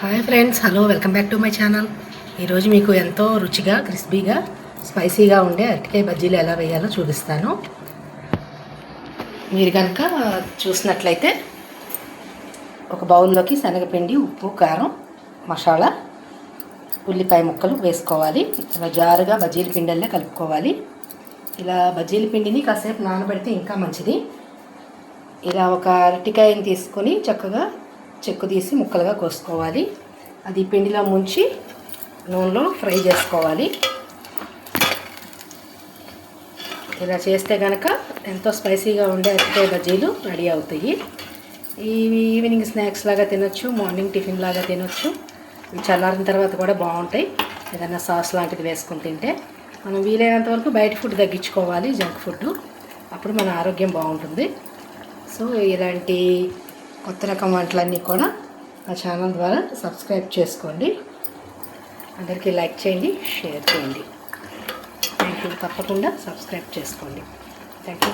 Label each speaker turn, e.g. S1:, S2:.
S1: Hi friends, hello, welcome back to my channel. ఈరోజు మీకు ఎంతో రుచిగా, క్రిస్పీగా, స్పైసీగా ఉండే అరటికాయ బజ్జీలు ఎలా వేయాలో చూపిస్తాను. మీరు కనుక చూసినట్లయితే ఒక బౌల్లోకి శనగపిండి, ఉప్పు, కారం, మసాలా, ఉల్లిపాయ ముక్కలు వేసుకోవాలి. ఇలా జారుగా బజ్జీల పిండిల్లే కలుపుకోవాలి. ఇలా బజ్జీల పిండిని కాసేపు నానబెడితే ఇంకా మంచిది. ఇలా ఒక అరటికాయని తీసుకొని చక్కగా చెక్కు తీసి ముక్కలుగా కోసుకోవాలి. అది పిండిలో ముంచి నూనెలో ఫ్రై చేసుకోవాలి. ఇలా చేస్తే కనుక ఎంతో స్పైసీగా ఉండే అరటికాయ బజ్జీలు రెడీ అవుతాయి. ఈవినింగ్ స్నాక్స్ లాగా తినొచ్చు, మార్నింగ్ టిఫిన్ లాగా తినొచ్చు. చల్లారిన తర్వాత కూడా బాగుంటాయి. ఏదైనా సాస్ లాంటిది వేసుకొని తింటే. మనం వీలైనంత వరకు బయట ఫుడ్ తగ్గించుకోవాలి, జంక్ ఫుడ్. అప్పుడు మన ఆరోగ్యం బాగుంటుంది. సో ఇలాంటి కొత్త రకం వంటలన్నీ కూడా నా ఛానల్ ద్వారా సబ్స్క్రైబ్ చేసుకోండి. అందరికీ లైక్ చేయండి, షేర్ చేయండి. Thank you. తప్పకుండా సబ్స్క్రైబ్ చేసుకోండి. Thank you.